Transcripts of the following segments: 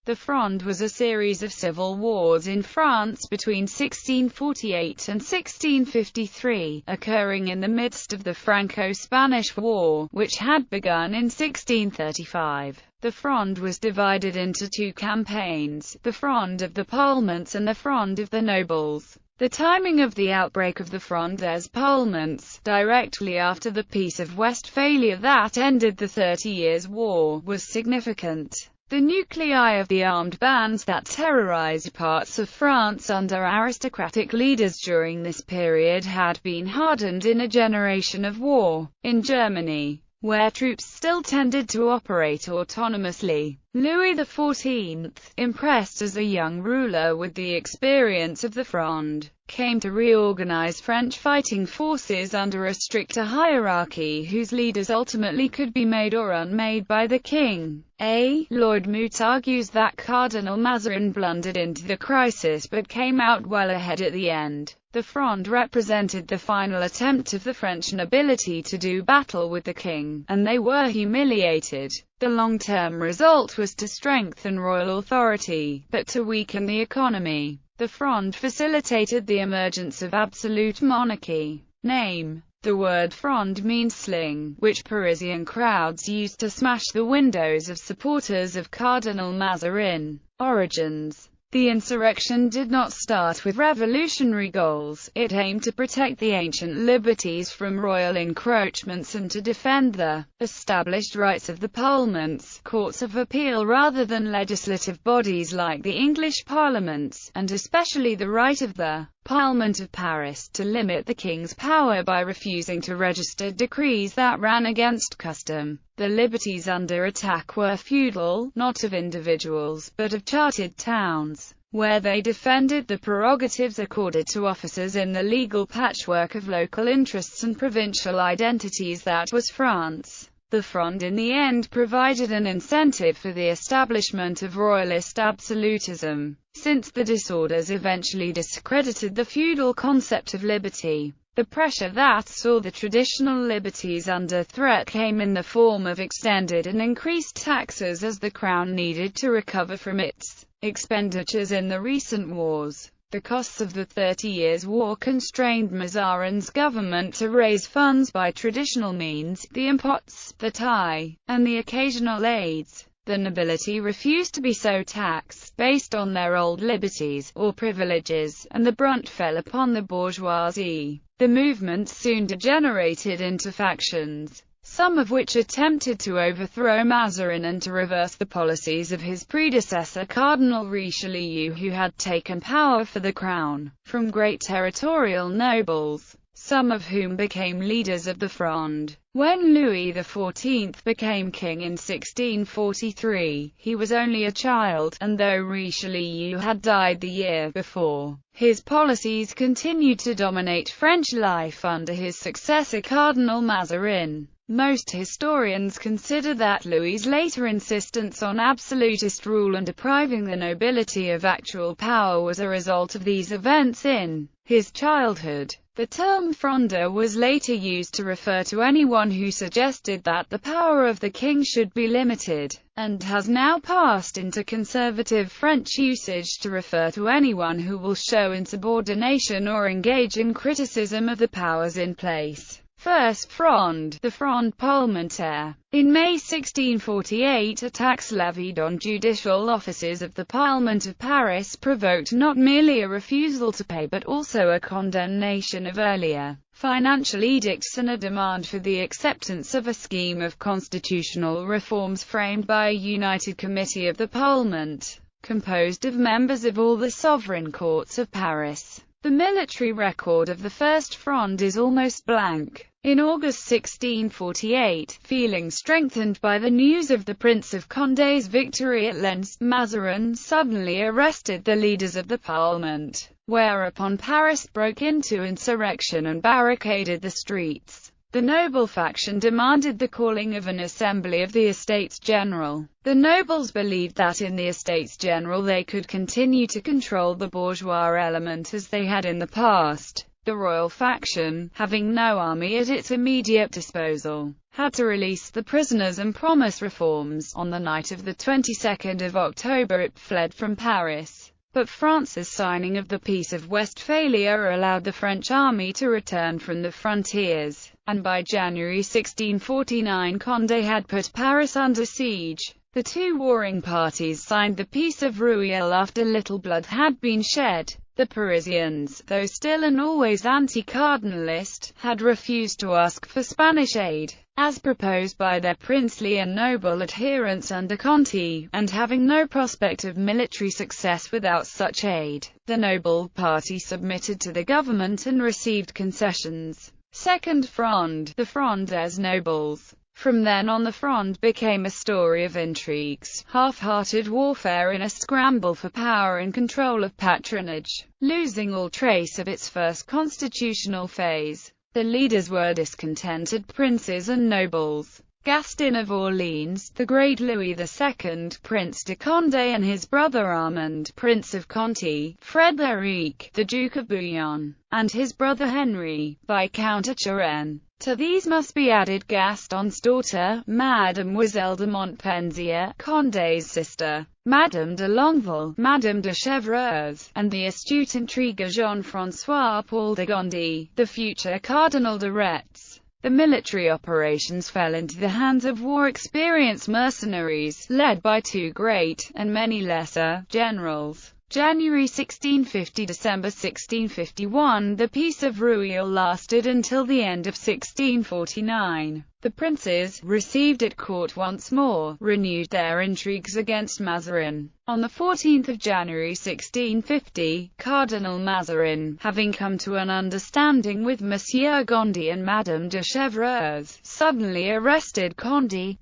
The Fronde was a series of civil wars in France between 1648 and 1653, occurring in the midst of the Franco-Spanish War, which had begun in 1635. The Fronde was divided into two campaigns, the Fronde of the Parlements and the Fronde of the Nobles. The timing of the outbreak of the Frondes Parlements, directly after the Peace of Westphalia that ended the 30 Years' War, was significant. The nuclei of the armed bands that terrorized parts of France under aristocratic leaders during this period had been hardened in a generation of war. In Germany, where troops still tended to operate autonomously, Louis XIV, impressed as a young ruler with the experience of the Fronde, came to reorganize French fighting forces under a stricter hierarchy whose leaders ultimately could be made or unmade by the king. Lloyd Moot argues that Cardinal Mazarin blundered into the crisis but came out well ahead at the end. The Fronde represented the final attempt of the French nobility to do battle with the king, and they were humiliated. The long-term result was to strengthen royal authority, but to weaken the economy. The Fronde facilitated the emergence of absolute monarchy. Name: the word Fronde means sling, which Parisian crowds used to smash the windows of supporters of Cardinal Mazarin. Origins: the insurrection did not start with revolutionary goals, it aimed to protect the ancient liberties from royal encroachments and to defend the established rights of the parlements, courts of appeal rather than legislative bodies like the English parliaments, and especially the right of the Parlement of Paris to limit the king's power by refusing to register decrees that ran against custom. The liberties under attack were feudal, not of individuals, but of chartered towns, where they defended the prerogatives accorded to officers in the legal patchwork of local interests and provincial identities that was France. The Fronde in the end provided an incentive for the establishment of royalist absolutism, since the disorders eventually discredited the feudal concept of liberty. The pressure that saw the traditional liberties under threat came in the form of extended and increased taxes as the crown needed to recover from its expenditures in the recent wars. The costs of the 30 Years' War constrained Mazarin's government to raise funds by traditional means, the impots, the taille, and the occasional aids. The nobility refused to be so taxed, based on their old liberties, or privileges, and the brunt fell upon the bourgeoisie. The movement soon degenerated into factions, some of which attempted to overthrow Mazarin and to reverse the policies of his predecessor Cardinal Richelieu, who had taken power for the crown from great territorial nobles, some of whom became leaders of the Fronde. When Louis XIV became king in 1643, he was only a child, and though Richelieu had died the year before, his policies continued to dominate French life under his successor Cardinal Mazarin. Most historians consider that Louis's later insistence on absolutist rule and depriving the nobility of actual power was a result of these events in his childhood. The term Fronde was later used to refer to anyone who suggested that the power of the king should be limited, and has now passed into conservative French usage to refer to anyone who will show insubordination or engage in criticism of the powers in place. First Fronde, the Fronde Parlementaire. In May 1648, a tax levied on judicial offices of the Parlement of Paris provoked not merely a refusal to pay but also a condemnation of earlier financial edicts and a demand for the acceptance of a scheme of constitutional reforms framed by a united committee of the Parlement, composed of members of all the sovereign courts of Paris. The military record of the First Fronde is almost blank. In August 1648, feeling strengthened by the news of the Prince of Condé's victory at Lens, Mazarin suddenly arrested the leaders of the Parlement, whereupon Paris broke into insurrection and barricaded the streets. The noble faction demanded the calling of an assembly of the Estates General. The nobles believed that in the Estates General they could continue to control the bourgeois element as they had in the past. The royal faction, having no army at its immediate disposal, had to release the prisoners and promise reforms. On the night of the 22nd of October it fled from Paris, but France's signing of the Peace of Westphalia allowed the French army to return from the frontiers, and by January 1649 Condé had put Paris under siege. The two warring parties signed the Peace of Rueil after little blood had been shed. The Parisians, though still and always anti-cardinalist, had refused to ask for Spanish aid, as proposed by their princely and noble adherents under Conti, and having no prospect of military success without such aid, the noble party submitted to the government and received concessions. Second Fronde, the Frondes nobles. From then on the Fronde became a story of intrigues, half-hearted warfare in a scramble for power and control of patronage, losing all trace of its first constitutional phase. The leaders were discontented princes and nobles. Gaston of Orleans, the great Louis II, Prince de Condé and his brother Armand, Prince of Conti, Frédéric, the Duke of Bouillon, and his brother Henry, Viscount of Turenne. To these must be added Gaston's daughter, Mademoiselle de Montpensier, Condé's sister, Madame de Longueville, Madame de Chevreuse, and the astute intriguer Jean-François Paul de Gondi, the future Cardinal de Retz. The military operations fell into the hands of war-experienced mercenaries, led by two great, and many lesser, generals. January 1650 – December 1651, the Peace of Rueil lasted until the end of 1649. The princes, received at court once more, renewed their intrigues against Mazarin. On 14 January 1650, Cardinal Mazarin, having come to an understanding with Monsieur Gondi and Madame de Chevreuse, suddenly arrested Conti,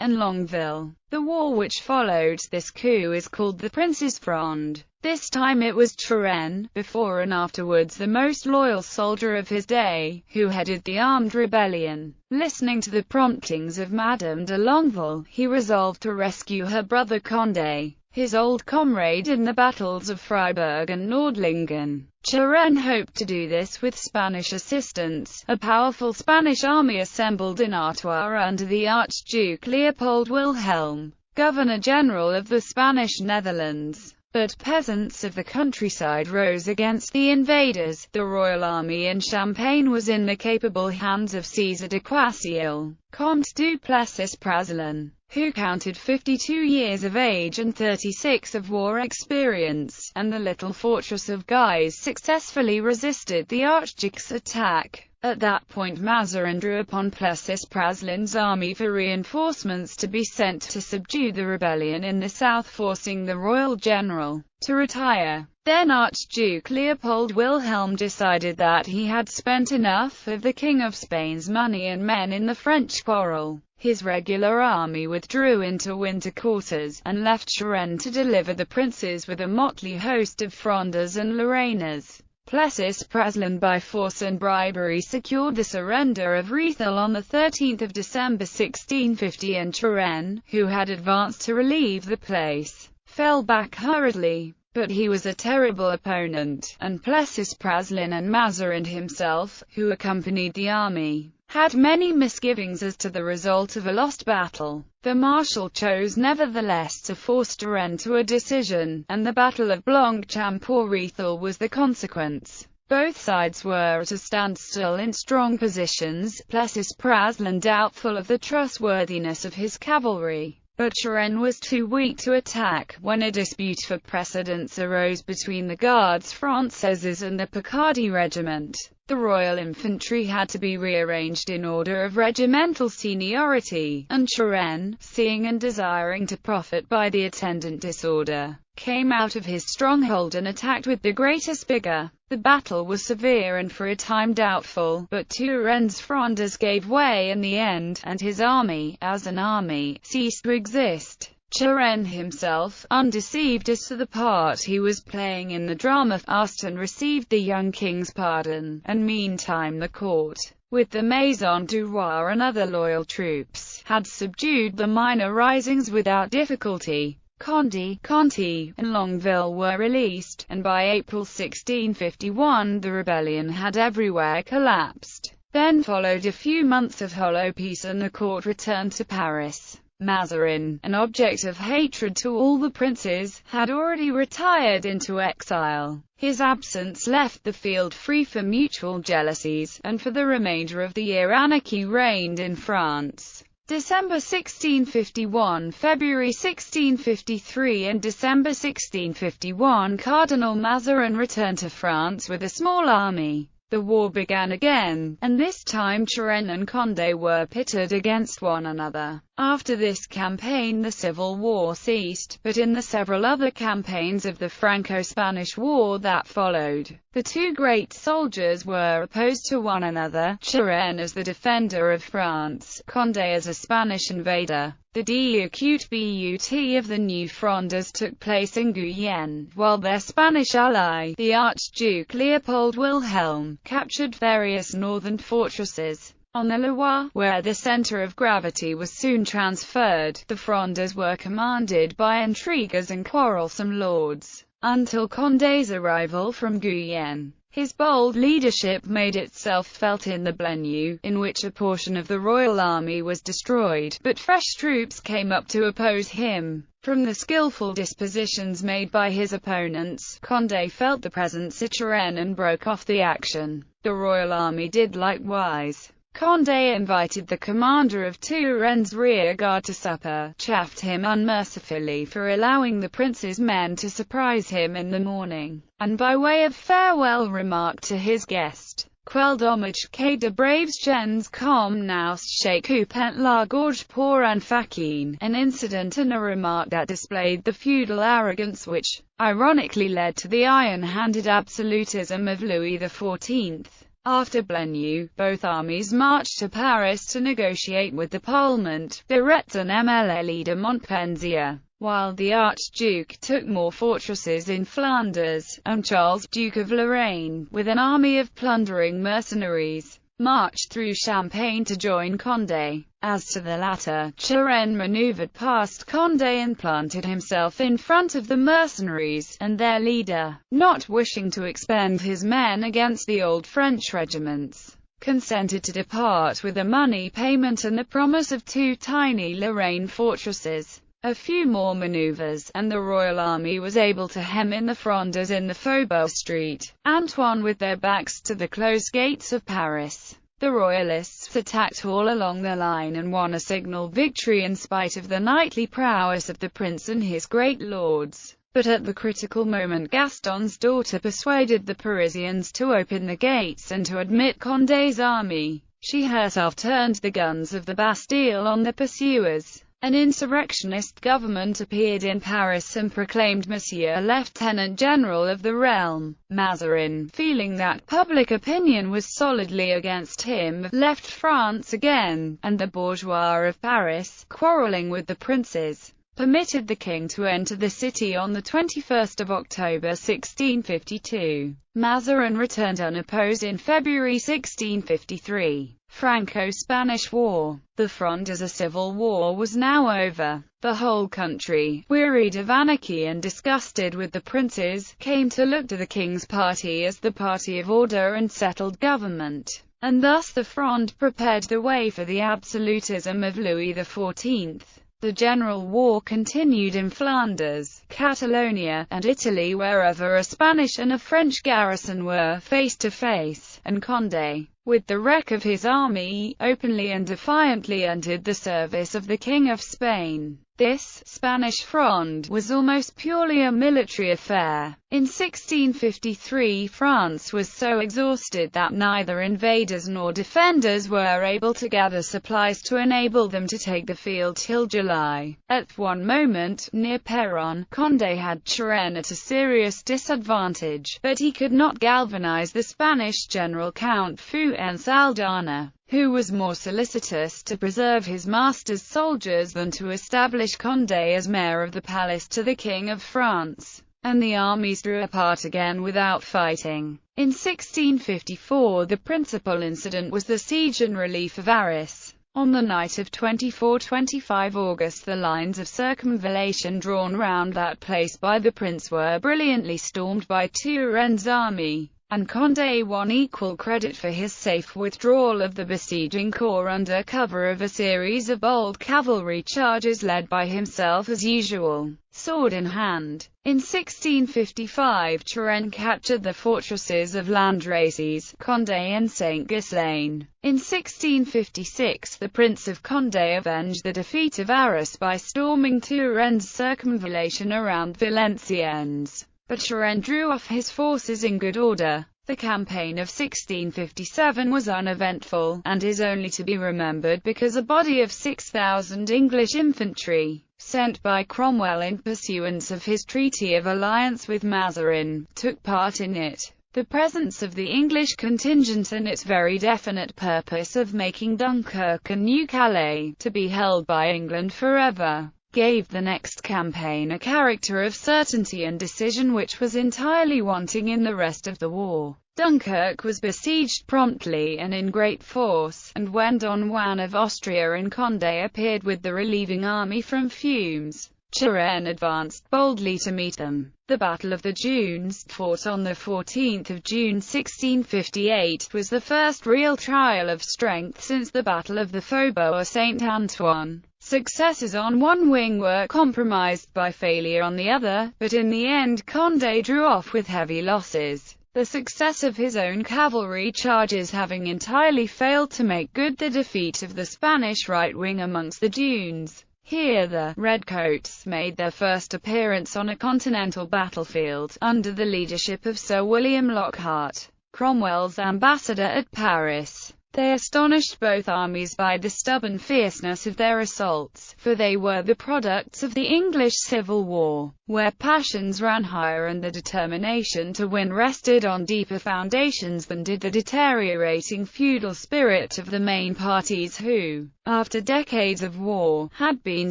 and Longueville. The war which followed this coup is called the Princes' Fronde. This time it was Turenne, before and afterwards the most loyal soldier of his day, who headed the armed rebellion. Listening to the promptings of Madame de Longueville, he resolved to rescue her brother Condé, his old comrade in the battles of Freiburg and Nordlingen. Turenne hoped to do this with Spanish assistance. A powerful Spanish army assembled in Artois under the Archduke Leopold Wilhelm, Governor-General of the Spanish Netherlands. But peasants of the countryside rose against the invaders. The royal army in Champagne was in the capable hands of César de Choiseul, Comte du Plessis-Praslin, who counted 52 years of age and 36 of war experience, and the little fortress of Guise successfully resisted the Archduke's attack. At that point Mazarin drew upon Plessis-Praslin's army for reinforcements to be sent to subdue the rebellion in the south, forcing the royal general to retire. Then Archduke Leopold Wilhelm decided that he had spent enough of the King of Spain's money and men in the French quarrel. His regular army withdrew into winter quarters, and left Turenne to deliver the princes with a motley host of Frondeurs and Lorrainers. Plessis-Praslin by force and bribery secured the surrender of Rethel on 13 December 1650, and Turenne, who had advanced to relieve the place, fell back hurriedly. But he was a terrible opponent, and Plessis-Praslin and Mazarin himself, who accompanied the army, had many misgivings as to the result of a lost battle. The marshal chose nevertheless to force Turenne to a decision, and the Battle of Blanc-Champort-Rethel was the consequence. Both sides were at a standstill in strong positions, Plessis-Praslin doubtful of the trustworthiness of his cavalry. But Turenne was too weak to attack, when a dispute for precedence arose between the Gardes Françaises and the Picardy regiment. The Royal Infantry had to be rearranged in order of regimental seniority, and Turenne, seeing and desiring to profit by the attendant disorder, came out of his stronghold and attacked with the greatest vigor. The battle was severe and for a time doubtful, but Turenne's Frondeurs gave way in the end, and his army, as an army, ceased to exist. Turenne himself, undeceived as to the part he was playing in the drama, asked and received the young king's pardon, and meantime the court, with the Maison du Roi and other loyal troops, had subdued the minor risings without difficulty. Conde, Conti, and Longueville were released, and by April 1651 the rebellion had everywhere collapsed. Then followed a few months of hollow peace and the court returned to Paris. Mazarin, an object of hatred to all the princes, had already retired into exile. His absence left the field free for mutual jealousies, and for the remainder of the year anarchy reigned in France. December 1651, February 1653 and December 1651 Cardinal Mazarin returned to France with a small army. The war began again, and this time Turenne and Condé were pitted against one another. After this campaign the civil war ceased, but in the several other campaigns of the Franco-Spanish War that followed, the two great soldiers were opposed to one another, Turenne as the defender of France, Condé as a Spanish invader. The but of the new Frondes took place in Guyenne, while their Spanish ally, the Archduke Leopold Wilhelm, captured various northern fortresses. On the Loire, where the center of gravity was soon transferred, the Frondes were commanded by intriguers and quarrelsome lords, until Condé's arrival from Guyenne. His bold leadership made itself felt in the Blenheim, in which a portion of the royal army was destroyed, but fresh troops came up to oppose him. From the skillful dispositions made by his opponents, Condé felt the presence of Turenne and broke off the action. The royal army did likewise. Condé invited the commander of Turenne's rear guard to supper, chaffed him unmercifully for allowing the prince's men to surprise him in the morning, and by way of farewell remarked to his guest, "Quel dommage que de braves gens comme nous chez coupent la gorge pour un fachin," an incident and a remark that displayed the feudal arrogance which, ironically led to the iron-handed absolutism of Louis XIV. After Blenheim, both armies marched to Paris to negotiate with the Parlement, Biret and MLA de Montpensier, while the Archduke took more fortresses in Flanders, and Charles, Duke of Lorraine, with an army of plundering mercenaries, marched through Champagne to join Condé. As to the latter, Turenne maneuvered past Condé and planted himself in front of the mercenaries, and their leader, not wishing to expend his men against the old French regiments, consented to depart with a money payment and the promise of two tiny Lorraine fortresses. A few more maneuvers, and the royal army was able to hem in the Frondes in the Faubourg Street, Antoine with their backs to the closed gates of Paris. The royalists attacked all along the line and won a signal victory in spite of the knightly prowess of the prince and his great lords. But at the critical moment Gaston's daughter persuaded the Parisians to open the gates and to admit Condé's army. She herself turned the guns of the Bastille on the pursuers. An insurrectionist government appeared in Paris and proclaimed Monsieur Lieutenant General of the realm. Mazarin, feeling that public opinion was solidly against him, left France again, and the bourgeois of Paris, quarreling with the princes, permitted the king to enter the city on the 21st of October 1652. Mazarin returned unopposed in February 1653. Franco-Spanish War. The Fronde as a civil war was now over. The whole country, wearied of anarchy and disgusted with the princes, came to look to the king's party as the party of order and settled government, and thus the Fronde prepared the way for the absolutism of Louis XIV. The general war continued in Flanders, Catalonia, and Italy wherever a Spanish and a French garrison were face to face, and Condé, with the wreck of his army, openly and defiantly entered the service of the King of Spain. This Spanish Fronde was almost purely a military affair. In 1653 France was so exhausted that neither invaders nor defenders were able to gather supplies to enable them to take the field till July. At one moment, near Péronne, Condé had Turenne at a serious disadvantage, but he could not galvanize the Spanish general Count Fuensaldana, who was more solicitous to preserve his master's soldiers than to establish Condé as mayor of the palace to the King of France, and the armies drew apart again without fighting. In 1654 the principal incident was the siege and relief of Varus. On the night of 24-25 August, the lines of circumvallation drawn round that place by the prince were brilliantly stormed by Turenne's army, and Condé won equal credit for his safe withdrawal of the besieging corps under cover of a series of bold cavalry charges led by himself as usual, sword in hand. In 1655 Turenne captured the fortresses of Landraces, Condé and Saint-Ghislain. In 1656 the Prince of Condé avenged the defeat of Varus by storming Turenne's circumvallation around Valenciennes, but Turenne drew off his forces in good order. The campaign of 1657 was uneventful, and is only to be remembered because a body of 6,000 English infantry, sent by Cromwell in pursuance of his treaty of alliance with Mazarin, took part in it. The presence of the English contingent and its very definite purpose of making Dunkirk a new Calais, to be held by England forever, gave the next campaign a character of certainty and decision which was entirely wanting in the rest of the war. Dunkirk was besieged promptly and in great force, and when Don Juan of Austria and Condé appeared with the relieving army from Fumes, Turenne advanced boldly to meet them. The Battle of the Dunes, fought on the 14th of June 1658, was the first real trial of strength since the Battle of the Faubourg Saint-Antoine. Successes on one wing were compromised by failure on the other, but in the end Condé drew off with heavy losses, the success of his own cavalry charges having entirely failed to make good the defeat of the Spanish right wing amongst the dunes. Here the Redcoats made their first appearance on a continental battlefield, under the leadership of Sir William Lockhart, Cromwell's ambassador at Paris. They astonished both armies by the stubborn fierceness of their assaults, for they were the products of the English Civil War, where passions ran higher and the determination to win rested on deeper foundations than did the deteriorating feudal spirit of the main parties who, after decades of war, had been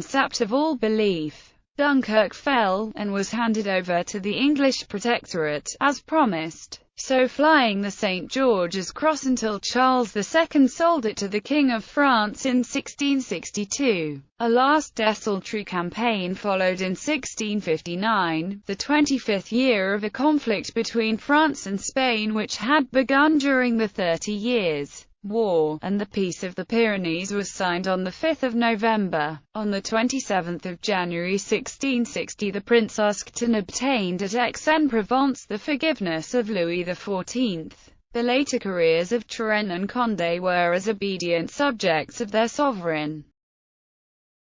sapped of all belief. Dunkirk fell, and was handed over to the English Protectorate, as promised, so flying the St. George's Cross until Charles II sold it to the King of France in 1662. A last desultory campaign followed in 1659, the 25th year of a conflict between France and Spain which had begun during the 30 Years' War, and the Peace of the Pyrenees was signed on 5 November. On 27 January 1660 the prince asked and obtained at Aix-en-Provence the forgiveness of Louis XIV. The later careers of Turenne and Condé were as obedient subjects of their sovereign.